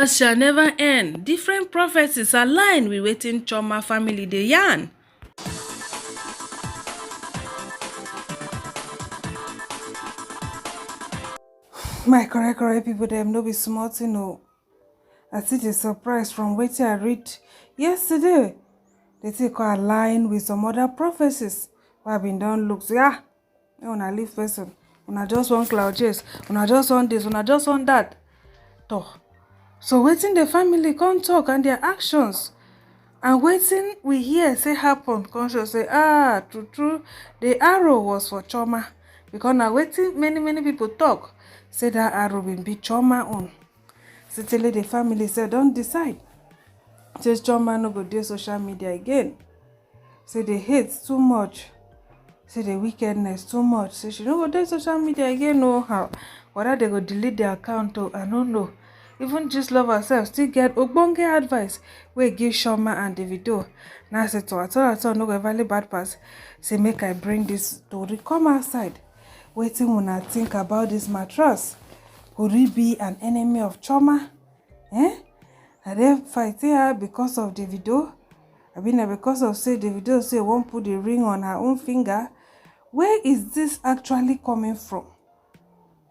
As shall never end. Different prophecies align with wetin Chioma family dey yarn. My correct people dem no be small thing o. I see the surprise from wetin I read yesterday. They take come align with some other prophecies wey I been don look. Say una leave person, una just wan cloud chase, una just want this, una just want that. So wetin the family come talk and their actions and wetin we hear say happen come show say true the arrow was for Chioma, because na wetin many people talk say that arrow bin be Chioma own. Certainly the family say don decide say Chioma no go dey social media again. Say the hate too much, say the wickedness too much, say she no go dey social media again. No how whether they go delete the account o, I no know. Even Gistlovers sef still get ogbonge advice wey give Chioma and Davido. Now say to at all no go ever bad pass. Say make I bring this story come outside. Wetin una think about this mattress? Could it be an enemy of Chioma? Are they fighting her because of Davido? I mean, because of say Davido say won't put the ring on her own finger. Where is this actually coming from?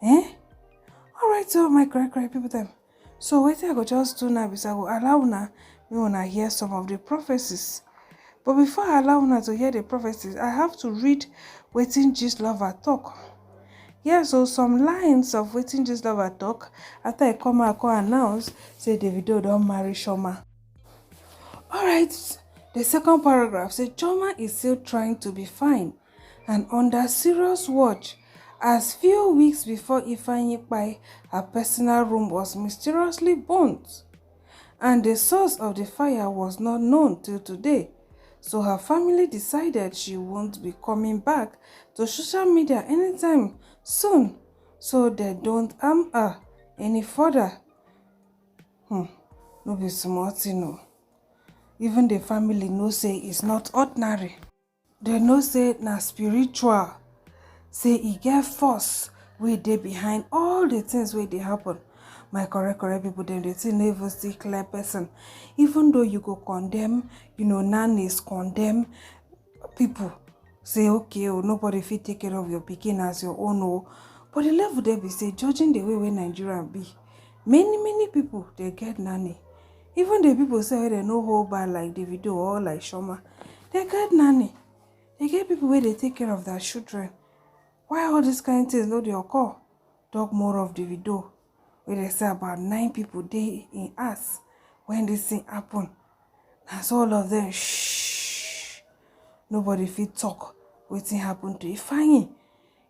Alright, so my cry people them. So wetin I go just do now is I go allow una hear some of the prophecies. But before I allow una to hear the prophecies, I have to read wetin Gistlovers talk. Yeah, so some lines of wetin Gistlovers talk after I come out and announce say Davido don marry Chioma. Alright, the second paragraph say Chioma is still trying to be fine and under serious watch as few weeks before Ifeanyi, her personal room was mysteriously burnt and the source of the fire was not known till today. So her family decided she won't be coming back to social media anytime soon, so they don't harm her any further. No be small thing o. Even the family know say it's not ordinary. They know say na spiritual. Say e get force wey dey behind all the things wey dey happen. My correct people dem dey think no even see clear person. Even though you go condemn, nannies condemn people. Say okay, nobody fit take care of your pikin as your own. But the level they be say, judging the way Nigeria be, many people they get nanny. Even the people say they no hold back like Davido or like Chioma, they get nanny. They get people where they take care of their children. Why all these kind of things no dey occur? Talk more of Davido, where they say about 9 people dey in us when this thing happen. That's all of them. Shh. Nobody fit talk wetin happen to Ifeanyi.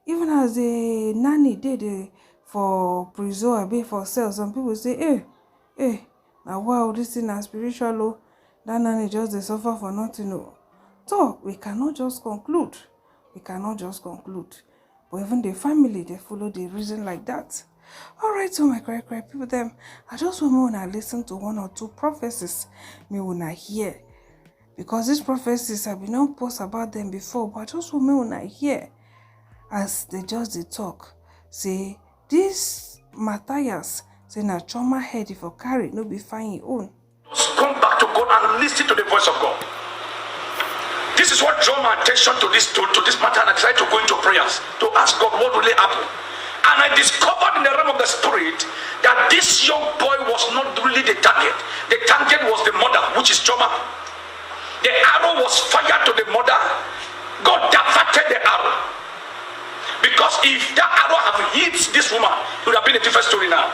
Even as the nanny did for prison or be for sale, some people say, now wow, this thing is spiritual. Oh, that nanny just they suffer for nothing. So we cannot just conclude. But even the family, they follow the reason like that. Alright, so my cry people them, I just want to listen to 1 or 2 prophecies me when I hear. Because these prophecies have been not post about them before, but I just want me when I hear as they just they talk. Say this Matthias say na Chioma head if you carry no be fine your own. Come back to God and listen to the voice of God. This is what drew my attention to this matter, and I decided to go into prayers to ask God what really happened. And I discovered in the realm of the spirit that this young boy was not really the target. The target was the mother, which is Chioma. The arrow was fired to the mother. God diverted the arrow. Because if that arrow had hit this woman, it would have been a different story now.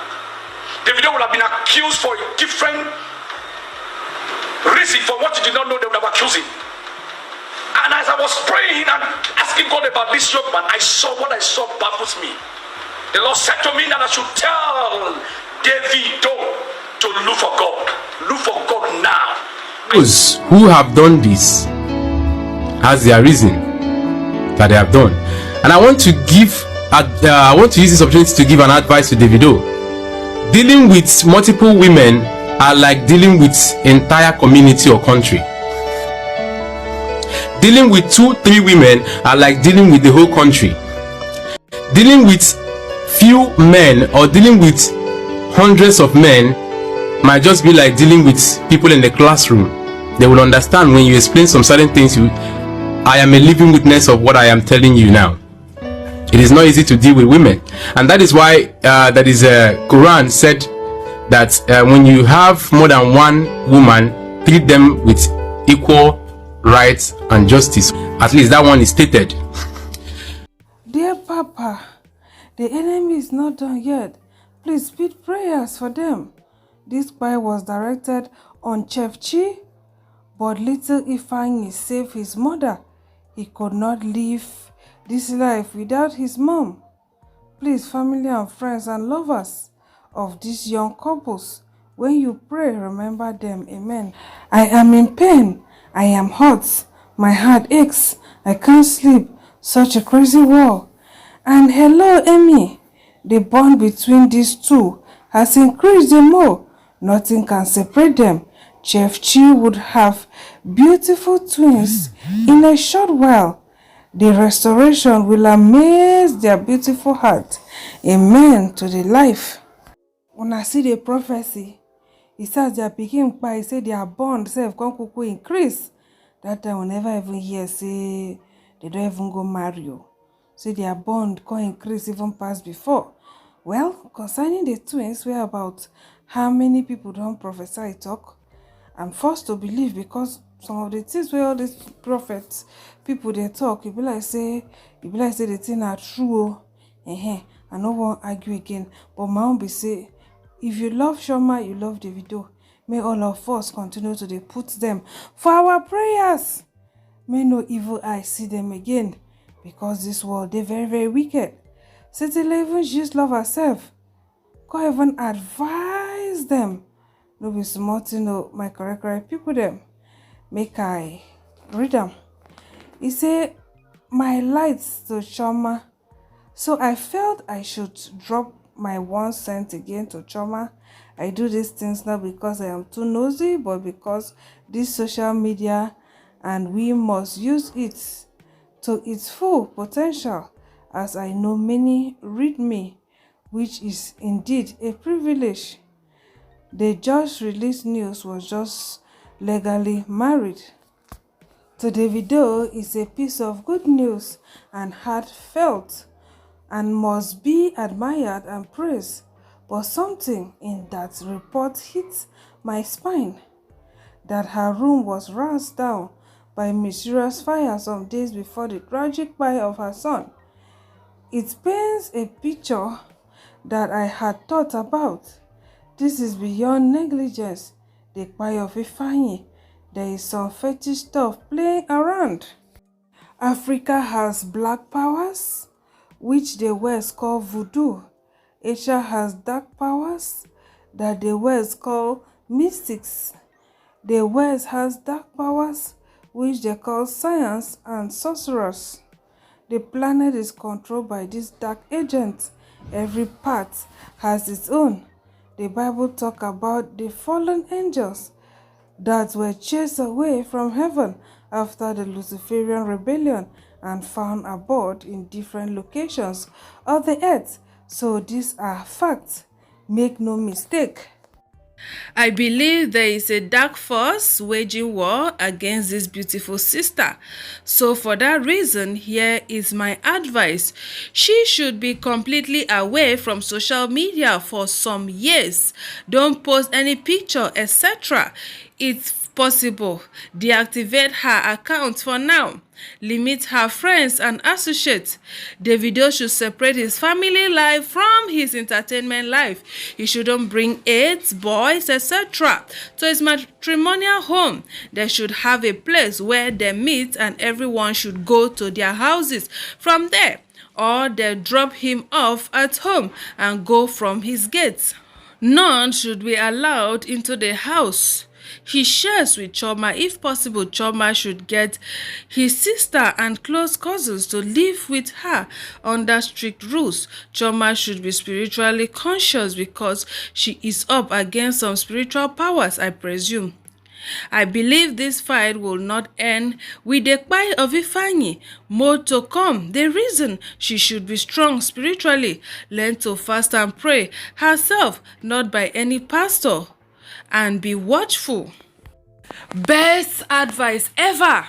Davido would have been accused for a different reason. For what you did not know, they would have accused him. And as I was praying and asking God about this young man, I saw what I saw baffles me. The Lord said to me that I should tell Davido to look for God. Look for God now. Those who have done this has their reason that they have done. And I want to use this opportunity to give an advice to Davido. Dealing with multiple women are like dealing with entire community or country. Dealing with 2-3 women are like dealing with the whole country. Dealing with few men or dealing with hundreds of men might just be like dealing with people in the classroom. They will understand when you explain some certain things. I am a living witness of what I am telling you now. It is not easy to deal with women, and that is why that is Quran said that when you have more than one woman, treat them with equal rights and justice. At least that one is stated. Dear Papa, the enemy is not done yet. Please speed prayers for them. This cry was directed on Chef Chi, but little Ifeanyi saved his mother. He could not live this life without his mom. Please, family and friends and lovers of these young couples, when you pray, remember them. Amen. I am in pain. I am hot. My heart aches. I can't sleep. Such a crazy war. And hello, Amy. The bond between these two has increased more. Nothing can separate them. Chef Chi would have beautiful twins in a short while. The restoration will amaze their beautiful heart. Amen to the life. When I see the prophecy, it says their pikin by say their bond self come kuku increase. That time we never even hear say they don't even go marry you. Say their bond can increase even past before. Well, concerning the twins, we're about how many people don't prophesy talk. I'm forced to believe because some of the things where all these prophets, people they talk, you be like say the thing are true. I no one argue again. But my own be say, if you love Chioma, you love Davido. May all of us continue to put them for our prayers. May no evil eye see them again, because this world they very, very wicked. City even just love herself. God even advise them. No be small thing, no, my correct people them. Make I read them. He say, my lights to Chioma. So I felt I should drop my 1 cent again to Chioma. I do these things not because I am too nosy, but because this social media and we must use it to its full potential, as I know many read me, which is indeed a privilege. The just released news was just legally married. To Davido is a piece of good news and heartfelt and must be admired and praised. But something in that report hit my spine, that her room was razed down by mysterious fire some days before the tragic birth of her son. It paints a picture that I had thought about. This is beyond negligence. The cry of Ifeanyi. There is some fetish stuff playing around. Africa has black powers, which the West call voodoo. Asia has dark powers that the West call mystics. The West has dark powers which they call science and sorcerers. The planet is controlled by these dark agents. Every part has its own. The Bible talks about the fallen angels that were chased away from heaven after the Luciferian rebellion and found abode in different locations of the earth. So these are facts. Make no mistake. I believe there is a dark force waging war against this beautiful sister. So for that reason, here is my advice. She should be completely away from social media for some years. Don't post any picture, etc. It's possible. Deactivate her account for now. Limit her friends and associates. Davido should separate his family life from his entertainment life. He shouldn't bring aides, boys, etc. to his matrimonial home. They should have a place where they meet and everyone should go to their houses from there. Or they drop him off at home and go from his gates. None should be allowed into the house he shares with Chioma. If possible, Chioma should get his sister and close cousins to live with her under strict rules. Chioma should be spiritually conscious because she is up against some spiritual powers, I presume. I believe this fight will not end with the cry of Ifeanyi. More to come. The reason she should be strong spiritually, learn to fast and pray herself, not by any pastor and be watchful. Best advice ever.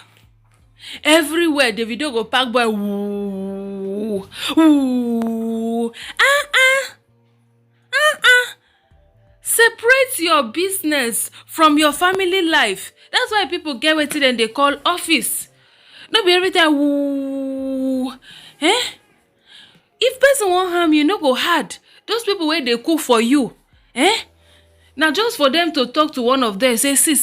Everywhere Davido go pack boy. Woo, woo. Separate your business from your family life. That's why people get wetin dem dey call office. No be every time woo. If person wan harm you, no go hard. Those people wey dey cook for you, na just for them to talk to one of them, say see.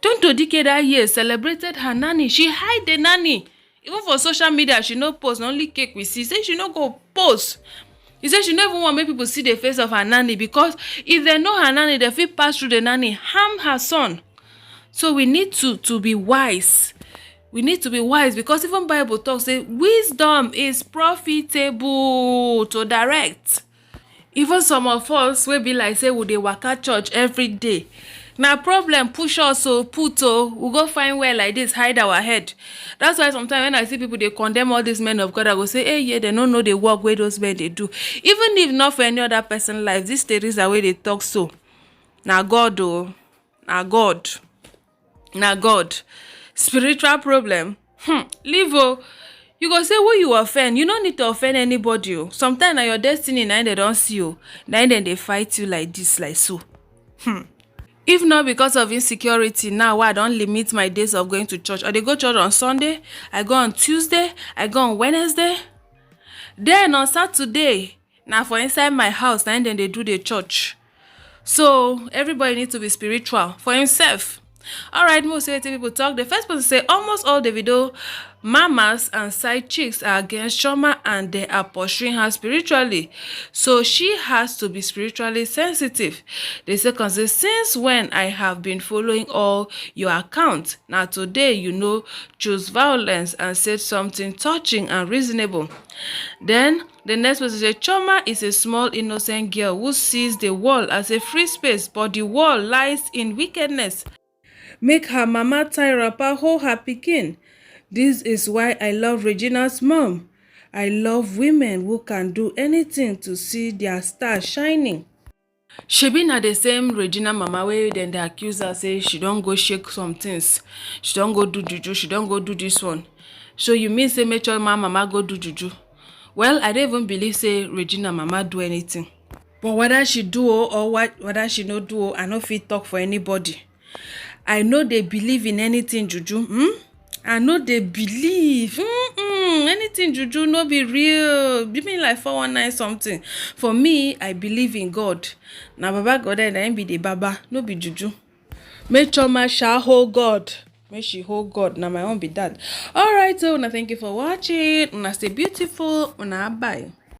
Tonto Dike that year celebrated her nanny. She hide the nanny. Even for social media, she no post. Na only cake we see. Say she no go post. He said she no even want make people see the face of her nanny, because if they know her nanny, they fit pass through the nanny, harm her son. So we need to be wise. We need to be wise, because even Bible talks say wisdom is profitable to direct. Even some of us wey be like say we dey waka church every day. Na problem push us we go find where like this hide our head. That's why sometimes when I see people they condemn all these men of God, I go say, hey, yeah, they don't know the work where those men they do. Even if not for any other person life, this Teresa way they talk so. Na God na God. Spiritual problem. Leave you go say who you offend. You don't need to offend anybody. Sometimes na your destiny na they don't see you. Then they fight you like this, like so. If not because of insecurity, now I don't limit my days of going to church. Or they go church on Sunday, I go on Tuesday, I go on Wednesday. Then on Saturday, now for inside my house, then they do the church. So everybody needs to be spiritual for himself. Alright, most people talk. The first person say almost all Davido mamas and side chicks are against Chioma and they are pursuing her spiritually. So she has to be spiritually sensitive. The second says, since when I have been following all your accounts, now today choose violence and said something touching and reasonable. Then the next person says, Chioma is a small innocent girl who sees the world as a free space, but the world lies in wickedness. Make her mama tie wrapper hold her pikin. This is why I love Regina's mom. I love women who can do anything to see their star shining. Shebi na the same Regina mama wey then they accuse her say she don't go shake some things. She don't go do juju. She don't go do this one. So you mean say make sure my mama go do juju? Well, I don't even believe say Regina mama do anything. But whether she do or whether she no do, I no fit talk for anybody. I know they believe in anything juju. I know they believe anything juju no be real. Be me like 419 something. For me, I believe in God. Now Baba God and be the Baba, no be juju. Make Chioma shall hold God. Make she hold God. Now my own be that. Alright, so thank you for watching. Una stay beautiful. Una bye.